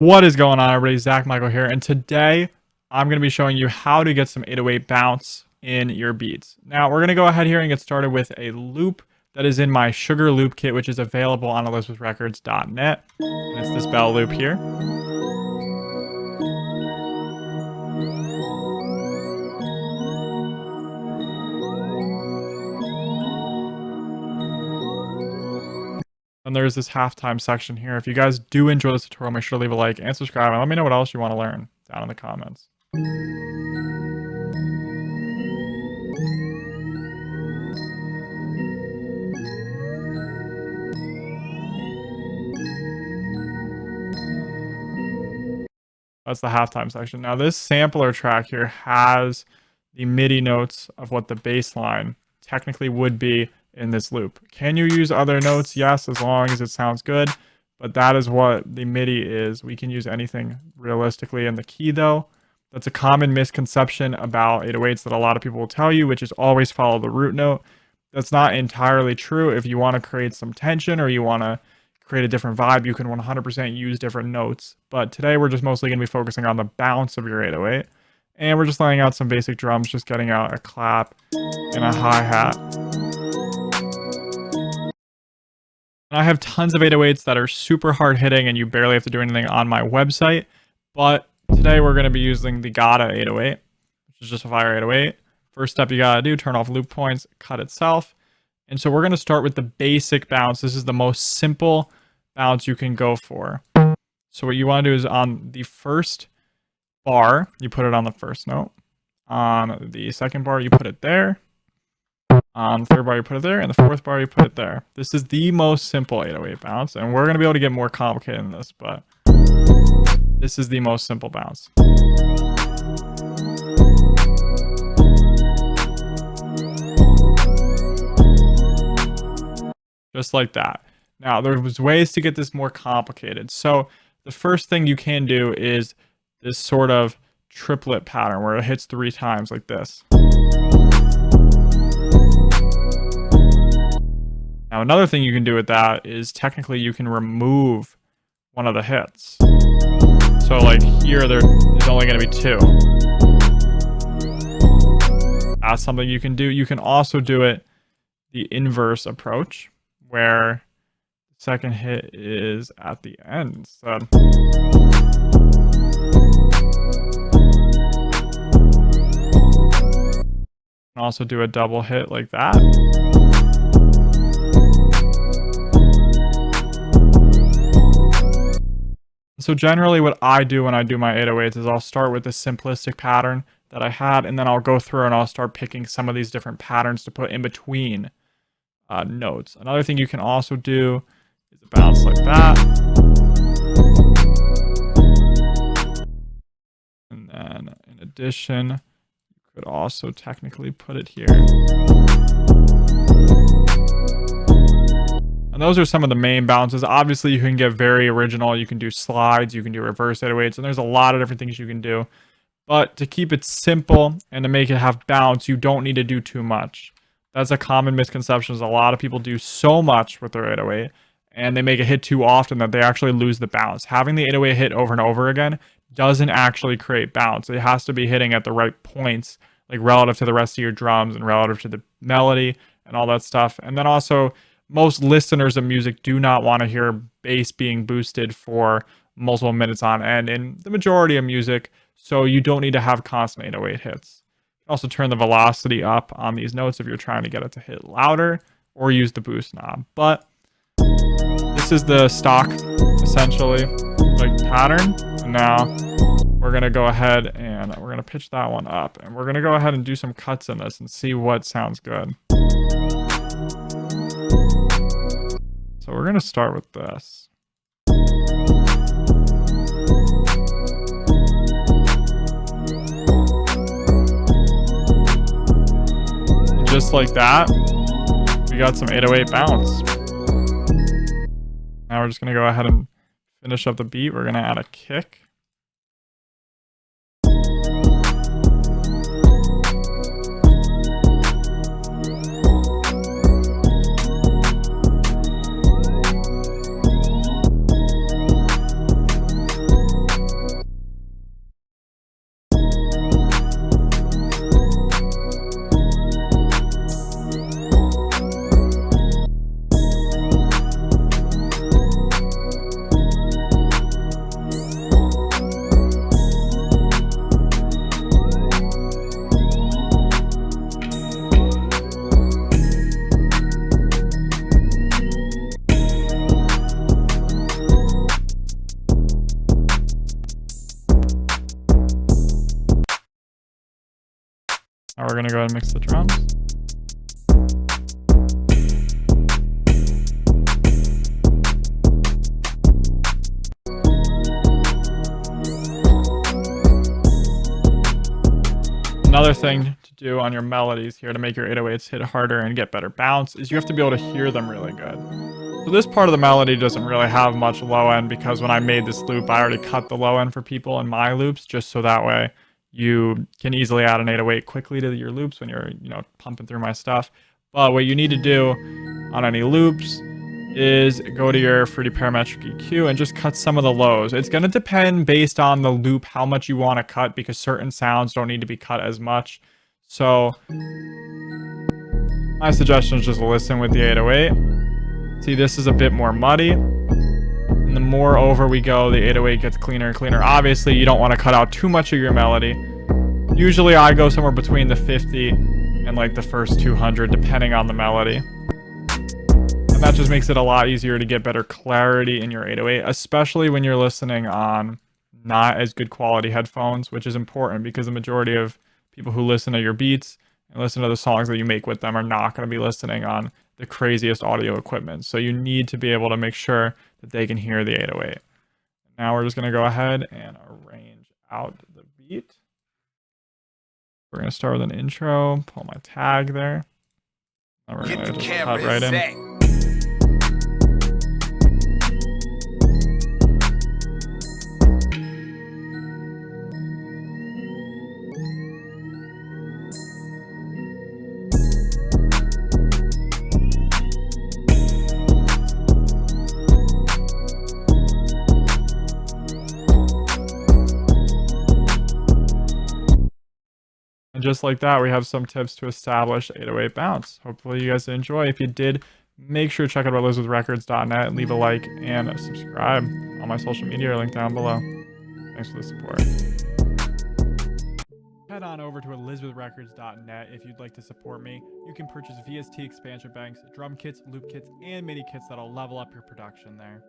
What is going on, everybody? ZachMichael here, and today I'm going to be showing you how to get some 808 bounce in your beats. Now, we're going to go ahead here and get started with a loop that is in my Sugar Loop Kit, which is available on elizabethrecords.net. And it's this bell loop here. And there's this halftime section here. If you guys do enjoy this tutorial, make sure to leave a like and subscribe, and let me know what else you want to learn down in the comments. That's the halftime section. Now this sampler track here has the MIDI notes of what the bass line technically would be in this loop. Can you use other notes? Yes, as long as it sounds good, but that is what the MIDI is. We can use anything realistically in the key though. That's a common misconception about 808s that a lot of people will tell you, which is always follow the root note. That's not entirely true. If you want to create some tension or you want to create a different vibe, you can 100% use different notes. But today we're just mostly going to be focusing on the bounce of your 808. And we're just laying out some basic drums, just getting out a clap and a hi-hat. And I have tons of 808s that are super hard hitting and you barely have to do anything on my website. But today we're going to be using the Gada 808, which is just a fire 808. First step you got to do, turn off loop points, cut itself. And so we're going to start with the basic bounce. This is the most simple bounce you can go for. So what you want to do is on the first bar, you put it on the first note. On the second bar, you put it there. On the third bar, you put it there. And the fourth bar, you put it there. This is the most simple 808 bounce. And we're going to be able to get more complicated than this, but this is the most simple bounce. Just like that. Now, there's ways to get this more complicated. So the first thing you can do is this sort of triplet pattern where it hits 3 times like this. Now, another thing you can do with that is technically you can remove one of the hits. So like here, there's only going to be 2. That's something you can do. You can also do it the inverse approach, where the second hit is at the end. So you can also do a double hit like that. So generally what I do when I do my 808s is I'll start with the simplistic pattern that I had, and then I'll go through and I'll start picking some of these different patterns to put in between notes. Another thing you can also do is a bounce like that. And then in addition, you could also technically put it here. And those are some of the main bounces. Obviously, you can get very original. You can do slides, you can do reverse 808s, and there's a lot of different things you can do. But to keep it simple and to make it have bounce, you don't need to do too much. That's a common misconception, is a lot of people do so much with their 808 and they make it hit too often that they actually lose the bounce. Having the 808 hit over and over again doesn't actually create bounce. It has to be hitting at the right points, like relative to the rest of your drums and relative to the melody and all that stuff. And then also, most listeners of music do not want to hear bass being boosted for multiple minutes on end in the majority of music, so you don't need to have constant 808 hits. Also turn the velocity up on these notes if you're trying to get it to hit louder, or use the boost knob. But this is the stock, essentially, like pattern. And now we're going to go ahead and we're going to pitch that one up. And we're going to go ahead and do some cuts in this and see what sounds good. So we're going to start with this. Just like that, we got some 808 bounce. Now we're just going to go ahead and finish up the beat. We're going to add a kick. we're gonna go ahead and mix the drums. Another thing to do on your melodies here to make your 808s hit harder and get better bounce is you have to be able to hear them really good. So this part of the melody doesn't really have much low end because when I made this loop, I already cut the low end for people in my loops just so that way you can easily add an 808 quickly to your loops when you're, pumping through my stuff. But what you need to do on any loops is go to your Fruity Parametric EQ and just cut some of the lows. It's going to depend based on the loop how much you want to cut because certain sounds don't need to be cut as much. So my suggestion is just listen with the 808. See, this is a bit more muddy. And the more over we go, the 808 gets cleaner and cleaner. Obviously, you don't want to cut out too much of your melody. Usually I go somewhere between the 50 and like the first 200 depending on the melody. And that just makes it a lot easier to get better clarity in your 808, especially when you're listening on not as good quality headphones, which is important because the majority of people who listen to your beats and listen to the songs that you make with them are not going to be listening on the craziest audio equipment. So you need to be able to make sure that they can hear the 808. Now we're just going to go ahead and arrange out the beat. We're going to start with an intro, pull my tag there. And we're going to just cut right in. And just like that, we have some tips to establish 808 bounce. Hopefully you guys enjoy. If you did, make sure to check out LizWithRecords.net, leave a like, and subscribe. All my social media are linked down below. Thanks for the support. Head on over to LizWithRecords.net if you'd like to support me. You can purchase VST expansion banks, drum kits, loop kits, and MIDI kits that'll level up your production there.